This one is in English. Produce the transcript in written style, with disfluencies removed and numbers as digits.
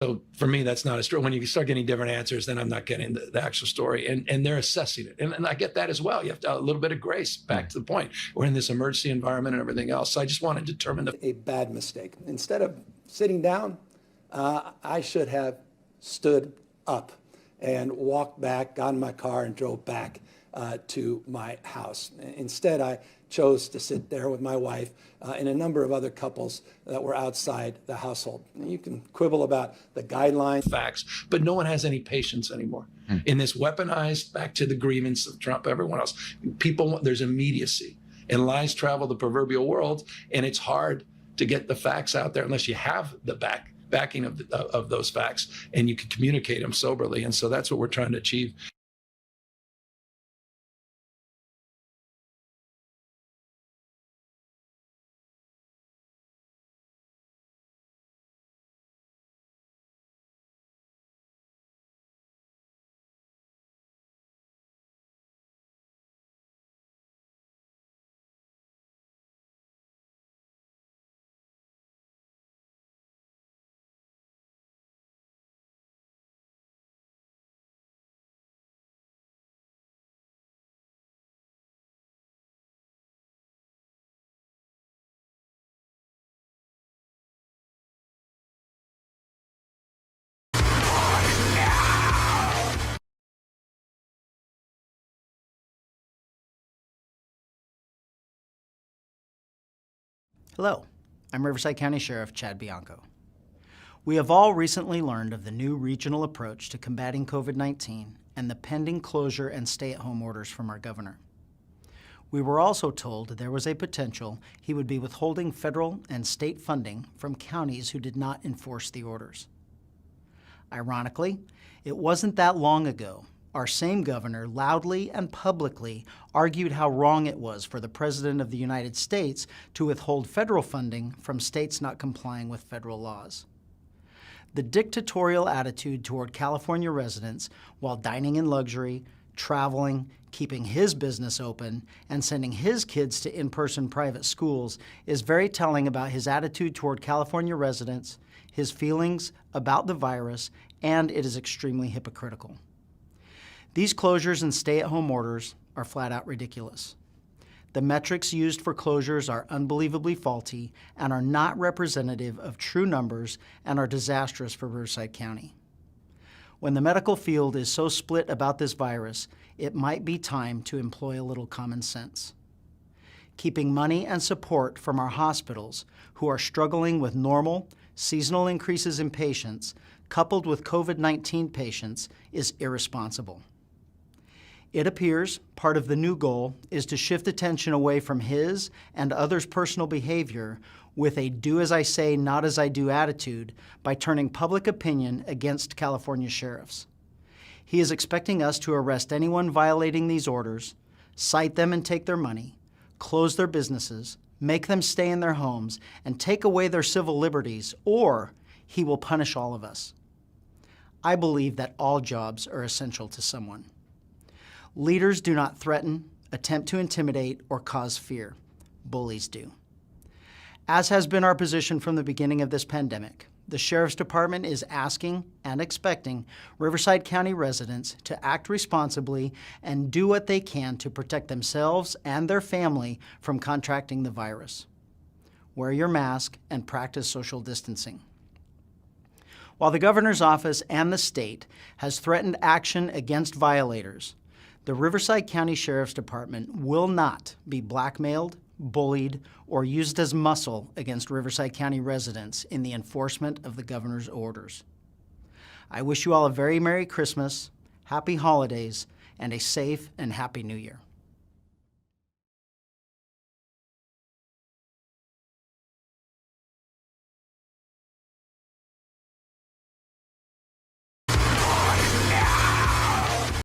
So for me, that's not a story. When you start getting different answers, then I'm not getting the actual story. And they're assessing it. And I get that as well. You have to have a little bit of grace, back to the point. We're in this emergency environment and everything else. So I just want to determine a bad mistake. Instead of sitting down, I should have stood up and walked back, got in my car and drove back to my house. Instead, I chose to sit there with my wife and a number of other couples that were outside the household. And you can quibble about the guidelines. Facts, but no one has any patience anymore. In this weaponized, back to the grievance of Trump, everyone else, people, there's immediacy. And lies travel the proverbial world, and it's hard to get the facts out there unless you have the backing of those facts and you can communicate them soberly. And so that's what we're trying to achieve. Hello, I'm Riverside County Sheriff Chad Bianco. We have all recently learned of the new regional approach to combating COVID-19 and the pending closure and stay-at-home orders from our governor. We were also told there was a potential he would be withholding federal and state funding from counties who did not enforce the orders. Ironically, it wasn't that long ago our same governor loudly and publicly argued how wrong it was for the President of the United States to withhold federal funding from states not complying with federal laws. The dictatorial attitude toward California residents while dining in luxury, traveling, keeping his business open, and sending his kids to in-person private schools is very telling about his attitude toward California residents, his feelings about the virus, and it is extremely hypocritical. These closures and stay-at-home orders are flat out ridiculous. The metrics used for closures are unbelievably faulty and are not representative of true numbers and are disastrous for Riverside County. When the medical field is so split about this virus, it might be time to employ a little common sense. Keeping money and support from our hospitals who are struggling with normal, seasonal increases in patients coupled with COVID-19 patients is irresponsible. It appears part of the new goal is to shift attention away from his and others' personal behavior with a do as I say, not as I do attitude by turning public opinion against California sheriffs. He is expecting us to arrest anyone violating these orders, cite them and take their money, close their businesses, make them stay in their homes, and take away their civil liberties, or he will punish all of us. I believe that all jobs are essential to someone. Leaders do not threaten, attempt to intimidate, or cause fear. Bullies do. As has been our position from the beginning of this pandemic, the Sheriff's Department is asking and expecting Riverside County residents to act responsibly and do what they can to protect themselves and their family from contracting the virus. Wear your mask and practice social distancing. While the governor's office and the state has threatened action against violators, the Riverside County Sheriff's Department will not be blackmailed, bullied, or used as muscle against Riverside County residents in the enforcement of the governor's orders. I wish you all a very Merry Christmas, Happy Holidays, and a safe and Happy New Year.